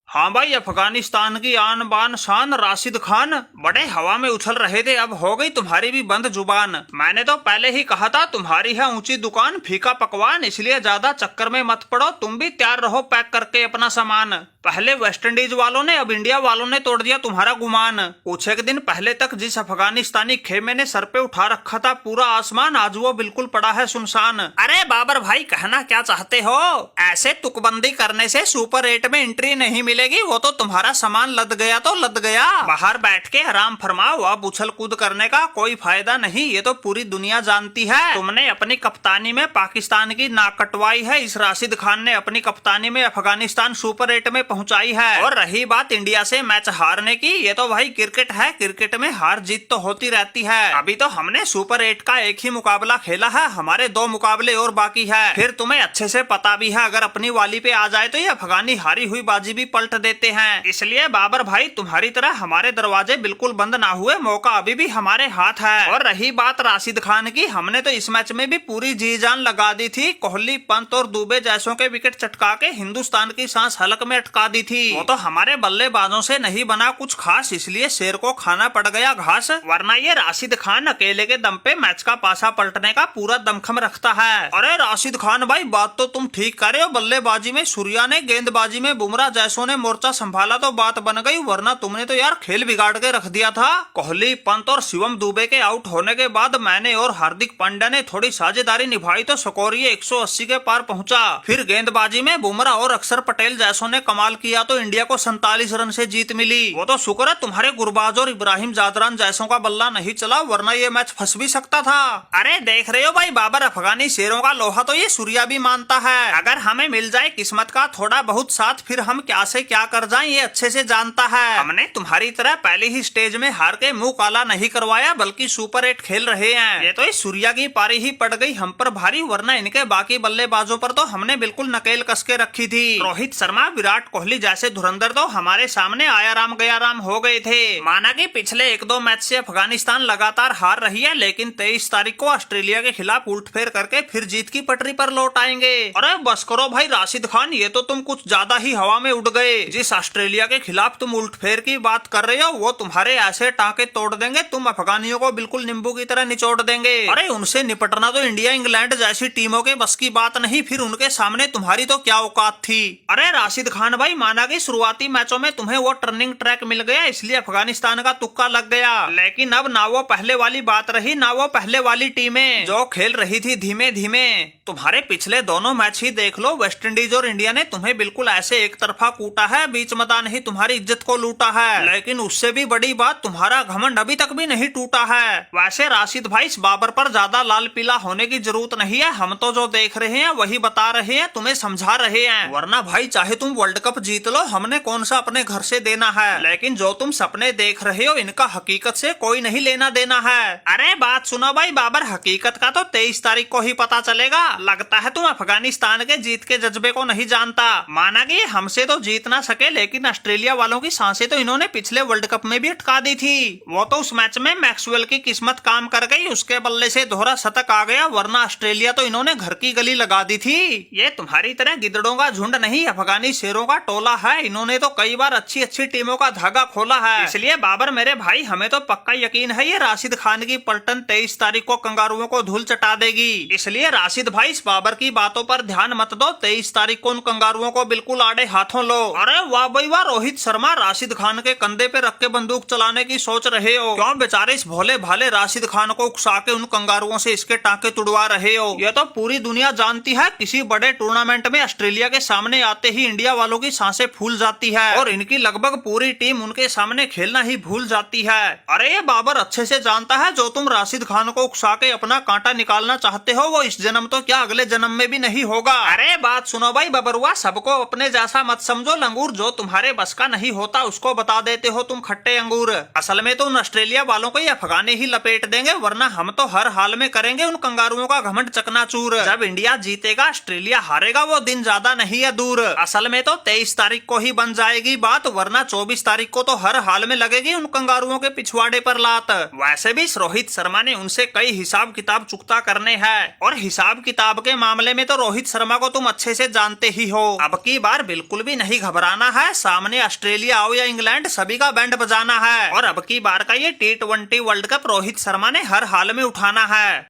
हाँ भाई, अफगानिस्तान की आन बान शान राशिद खान बड़े हवा में उछल रहे थे। अब हो गई तुम्हारी भी बंद जुबान। मैंने तो पहले ही कहा था तुम्हारी है ऊंची दुकान, फीका पकवान, इसलिए ज्यादा चक्कर में मत पड़ो। तुम भी तैयार रहो पैक करके अपना सामान। पहले वेस्ट इंडीज वालों ने, अब इंडिया वालों ने तोड़ दिया तुम्हारा गुमान। कुछ एक दिन पहले तक जिस अफगानिस्तानी खेमे ने सर पे उठा रखा था पूरा आसमान, आज वो बिल्कुल पड़ा है सुनसान। अरे बाबर भाई, कहना क्या चाहते हो? ऐसे तुकबंदी करने से सुपर 8 में एंट्री नहीं मिलेगी। वो तो तुम्हारा सामान लद गया तो लद गया। बाहर बैठ के आराम फरमाओ, अब उछल कूद करने का कोई फायदा नहीं। ये तो पूरी दुनिया जानती है तुमने अपनी कप्तानी में पाकिस्तान की नाक कटवाई है। इस राशिद खान ने अपनी कप्तानी में अफगानिस्तान सुपर 8 में पहुंचाई है। और रही बात इंडिया से मैच हारने की, ये तो भाई क्रिकेट है, क्रिकेट में हार जीत तो होती रहती है। अभी तो हमने सुपर 8 का एक ही मुकाबला खेला है, हमारे 2 मुकाबले और बाकी है। फिर तुम्हें अच्छे से पता भी है अगर अपनी वाली पे आ जाए तो ये अफगानी हारी हुई बाजी भी पलट देते हैं। इसलिए बाबर भाई, तुम्हारी तरह हमारे दरवाजे बिल्कुल बंद ना हुए, मौका अभी भी हमारे हाथ है। और रही बात राशिद खान की, हमने तो इस मैच में भी पूरी जी जान लगा दी थी। कोहली, पंत और दुबे जैसों के विकेट चटका के हिंदुस्तान की सांस हलक में अटका दी थी। वो तो हमारे बल्लेबाजों से नहीं बना कुछ खास, इसलिए शेर को खाना पड़ गया घास। वरना ये राशिद खान अकेले के दम पे मैच का पासा पलटने का पूरा दमखम रखता है। अरे राशिद खान भाई, बात तो तुम ठीक कर रहे हो। बल्लेबाजी में सूर्या ने, गेंदबाजी में बुमराह जैसों ने मोर्चा संभाला तो बात बन गई, वरना तुमने तो यार खेल बिगाड़ के रख दिया था। कोहली, पंत और शिवम दुबे के आउट होने के बाद मैंने और हार्दिक पांड्या ने थोड़ी साझेदारी निभाई तो स्कोर ये 180 के पार पहुंचा। फिर गेंदबाजी में बुमराह और अक्षर पटेल जैसों ने कमाल किया तो इंडिया को 47 रन से जीत मिली। वो तो शुक्र है तुम्हारे गुरबाज और इब्राहिम जादरान जैसों का बल्ला नहीं चला, वरना ये मैच फंस भी सकता था। अरे देख रहे हो भाई बाबर, अफगानी शेरों का लोहा तो ये सूर्या भी मानता है। अगर हमें मिल जाए किस्मत का थोड़ा बहुत साथ, फिर हम क्या से क्या कर जाएं ये अच्छे से जानता है। हमने तुम्हारी तरह पहले ही स्टेज में हार के मुंह काला नहीं करवाया, बल्कि सुपर 8 खेल रहे हैं। ये तो इस सूर्या की पारी ही पड़ गई हम पर भारी, वरना इनके बाकी बल्लेबाजों पर तो हमने बिल्कुल नकेल कस के रखी थी। रोहित शर्मा, विराट कोहली जैसे धुरंधर तो हमारे सामने आया राम गया राम हो गए थे। माना कि पिछले 1-2 मैच से अफगानिस्तान लगातार हार रही है, लेकिन 23 तारीख को ऑस्ट्रेलिया के खिलाफ उलटफेर करके फिर जीत की पटरी पर लौट आएंगे। अरे बस करो भाई राशिद खान, ये तो तुम कुछ ज्यादा ही हवा में उड़ गए। जिस ऑस्ट्रेलिया के खिलाफ तुम उलटफेर की बात कर रहे हो, वो तुम्हारे ऐसे टांके तोड़ देंगे, तुम अफगानियों को बिल्कुल नींबू की तरह निचोड़ देंगे। अरे उनसे निपटना तो इंडिया, इंग्लैंड जैसी टीमों के बस की बात नहीं, फिर उनके सामने तुम्हारी तो क्या औकात थी। अरे राशिद खान भाई, माना कि शुरुआती मैचों में तुम्हें वो टर्निंग ट्रैक मिल गया, इसलिए अफगानिस्तान का तुक्का लग गया। लेकिन अब ना वो पहले वाली बात रही, ना वो पहले वाली टीमें जो खेल रही थी धीमे धीमे। तुम्हारे पिछले दोनों मैच ही देख लो, वेस्ट इंडीज और इंडिया ने तुम्हें बिल्कुल ऐसे एक तरफा कूटा है, बीच मैदान ही तुम्हारी इज्जत को लूटा है। लेकिन उससे भी बड़ी बात, तुम्हारा घमंड अभी तक भी नहीं टूटा है। वैसे राशिद भाई, इस बाबर पर ज्यादा लाल पीला होने की जरूरत नहीं है। हम तो जो देख रहे हैं वही बता रहे हैं, तुम्हें समझा रहे हैं। वरना भाई चाहे तुम वर्ल्ड कप जीत लो, हमने कौन सा अपने घर से देना है। लेकिन जो तुम सपने देख रहे हो, इनका हकीकत से कोई नहीं लेना देना है। अरे बात सुनो भाई बाबर, हकीकत का तो 23 तारीख को ही पता चलेगा। लगता है तुम अफगानिस्तान के जीत के जज्बे को नहीं जानता। माना कि हमसे तो जीत ना सके, लेकिन ऑस्ट्रेलिया वालों की सांसें तो इन्होंने पिछले वर्ल्ड कप में भी अटका दी थी। वो तो उस मैच में मैक्सवेल की किस्मत काम कर गई, उसके बल्ले से दोहरा शतक आ गया, वरना ऑस्ट्रेलिया तो इन्होंने घर की गली लगा दी थी। ये तुम्हारी तरह गिदड़ों का झुंड नहीं, अफगानी शेरों का टोला है। इन्होंने तो कई बार अच्छी अच्छी टीमों का धागा खोला है। इसलिए बाबर मेरे भाई, हमें तो पक्का यकीन है ये राशिद खान की पलटन 23 तारीख को कंगारुओं को धूल चटा देगी। इसलिए राशिद भाई, इस बाबर की बातों पर ध्यान मत दो, 23 तारीख को उन कंगारुओं को बिल्कुल आड़े हाथों लो। अरे वाह भाई वाह, रोहित शर्मा, राशिद खान के कंधे पे रख के बंदूक चलाने की सोच रहे हो? क्यों बेचारे इस भोले भाले राशिद खान को उकसा के उन कंगारुओं से इसके टांके तुड़वा रहे हो? ये तो पूरी दुनिया जानती है, किसी बड़े टूर्नामेंट में ऑस्ट्रेलिया के सामने आते ही इंडिया वालों की सांसें फूल जाती है और इनकी लगभग पूरी टीम उनके सामने खेलना ही भूल जाती है। अरे ये बाबर अच्छे से जानता है, जो तुम राशिद खान को उकसा के अपना कांटा निकालना चाहते हो, वो इस जन्म तो क्या अगले जन्म में भी नहीं होगा। अरे बात सुनो भाई बबरुआ, सबको अपने जैसा मत समझो लंगूर। जो तुम्हारे बस का नहीं होता उसको बता देते हो तुम खट्टे अंगूर। असल में तो उन ऑस्ट्रेलिया वालों को ये अफगानी ही लपेट देंगे, वरना हम तो हर हाल में करेंगे उन कंगारुओं का घमंड चकनाचूर। जब इंडिया जीतेगा ऑस्ट्रेलिया हारेगा, वो दिन ज्यादा नहीं है दूर। असल में तो 23 तारीख को ही बन जाएगी बात, वरना 24 तारीख को तो हर हाल में लगेगी उन कंगारुओं के पिछवाड़े पर लात। वैसे भी रोहित शर्मा ने उनसे कई हिसाब किताब चुकता करने हैं, और हिसाब किताब के मामले में तो रोहित शर्मा को तुम अच्छे से जानते ही हो। अब की बार बिल्कुल भी नहीं घबरा घबराना है, सामने ऑस्ट्रेलिया आओ या इंग्लैंड सभी का बैंड बजाना है। और अब की बार का ये T20 world cup Rohit Sharma ने हर हाल में उठाना है।